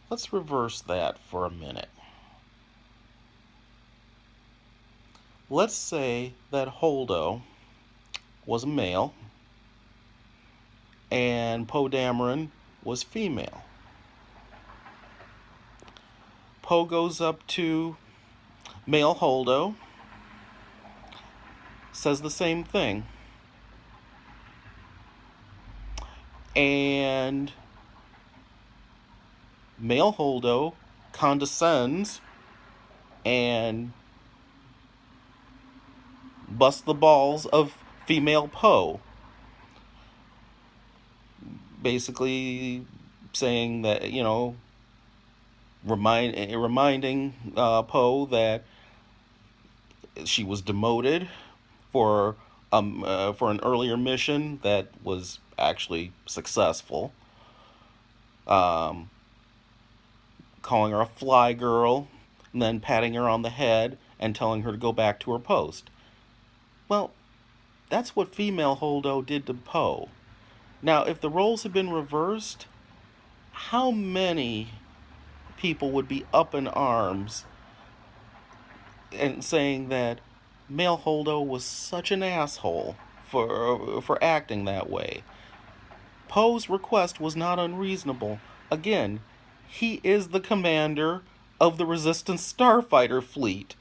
Let's reverse that for a minute. Let's say that Holdo was a male and Poe Dameron was female. Poe goes up to male Holdo, says the same thing, and male Holdo condescends and busts the balls of female Poe, basically saying that, reminding Poe that she was demoted for an earlier mission that was actually successful. Um, Calling her a fly girl, and then patting her on the head and telling her to go back to her post. Well, that's what female Holdo did to Poe. Now, if the roles had been reversed, how many people would be up in arms and saying that male Holdo was such an asshole for acting that way? Poe's request was not unreasonable. Again, he is the commander of the Resistance Starfighter fleet.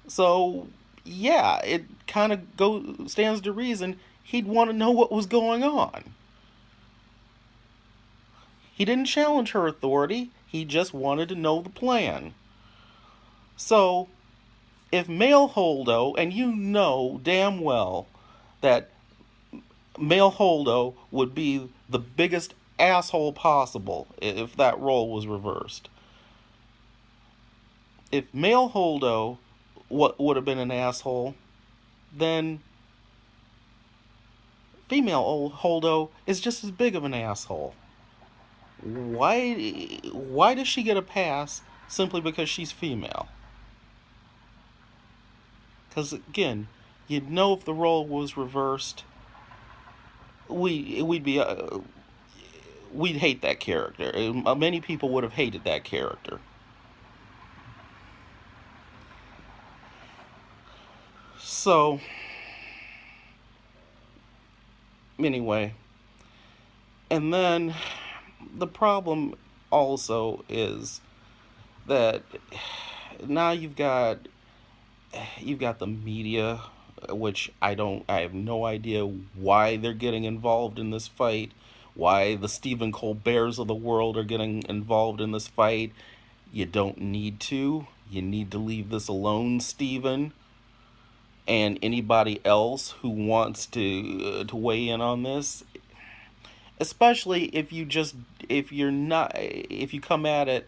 So, yeah, it kind of stands to reason he'd want to know what was going on. He didn't challenge her authority, he just wanted to know the plan. So, if male Holdo, and you know damn well that male Holdo would be the biggest asshole possible if that role was reversed. If male Holdo would have been an asshole, then female Holdo is just as big of an asshole. Why does she get a pass simply because she's female? Because again, you'd know if the role was reversed, we'd be we'd hate that character. Many people would have hated that character. So anyway, and then the problem also is that now you've got the media, which I have no idea why they're getting involved in this fight, why the Stephen Colberts of the world are getting involved in this fight. You don't need to. You need to leave this alone, Stephen, and anybody else who wants to weigh in on this. Especially if you come at it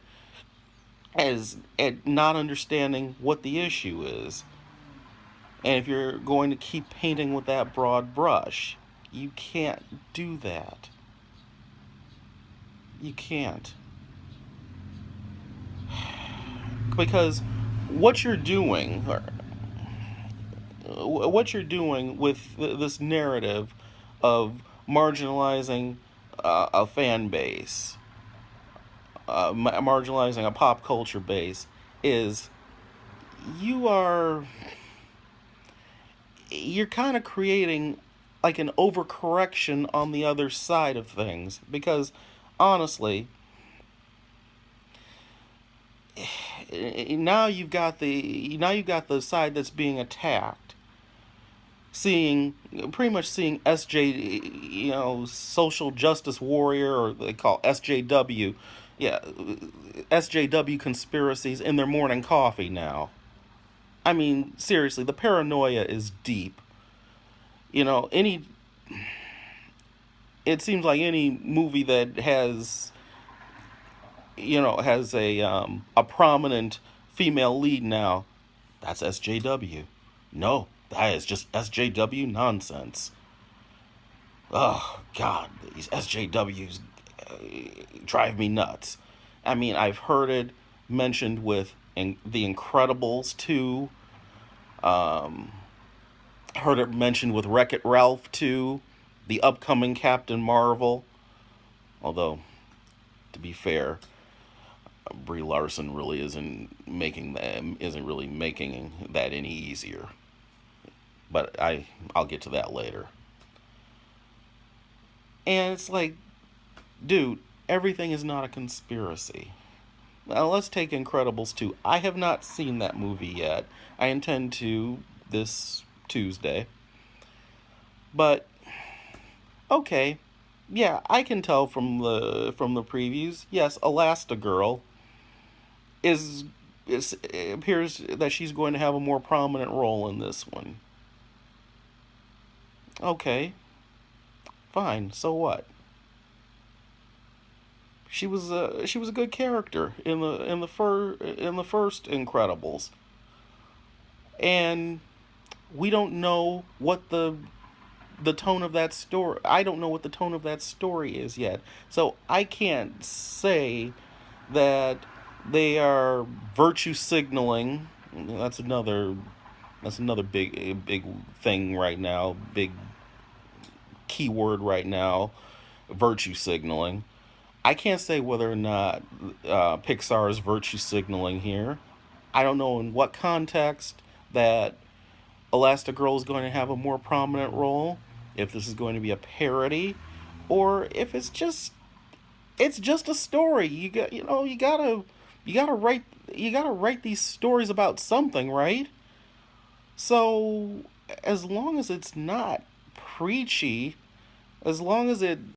as at not understanding what the issue is. And if you're going to keep painting with that broad brush, you can't do that. You can't. Because what you're doing, with this narrative of marginalizing a fan base, marginalizing a pop culture base, is you are you're kind of creating like an overcorrection on the other side of things, because honestly, now you've got the side that's being attacked, seeing pretty much seeing SJ, social justice warrior, or they call SJW, yeah, SJW conspiracies in their morning coffee now. I mean, seriously, the paranoia is deep. Any it seems like any movie that has a prominent female lead now, that's SJW. No, that is just SJW nonsense. Oh God, these SJWs drive me nuts. I mean, I've heard it mentioned with The Incredibles 2. Um, Heard it mentioned with Wreck It Ralph 2, the upcoming Captain Marvel. Although, to be fair, Brie Larson really isn't really making that any easier. But I'll get to that later. And it's like, dude, everything is not a conspiracy. Now let's take Incredibles 2. I have not seen that movie yet. I intend to this Tuesday. But okay, yeah, I can tell from the previews. Yes, Elastigirl is it appears that she's going to have a more prominent role in this one. Okay, fine. So what? She was a good character in the first Incredibles, and we don't know what the tone of that story. I don't know what the tone of that story is yet, so I can't say that they are virtue signaling. That's another big thing right now. Big keyword right now. Virtue signaling. I can't say whether or not Pixar is virtue signaling here. I don't know in what context that Elastigirl is going to have a more prominent role. If this is going to be a parody, or if it's just a story. You gotta write these stories about something, right? So as long as it's not preachy, as long as it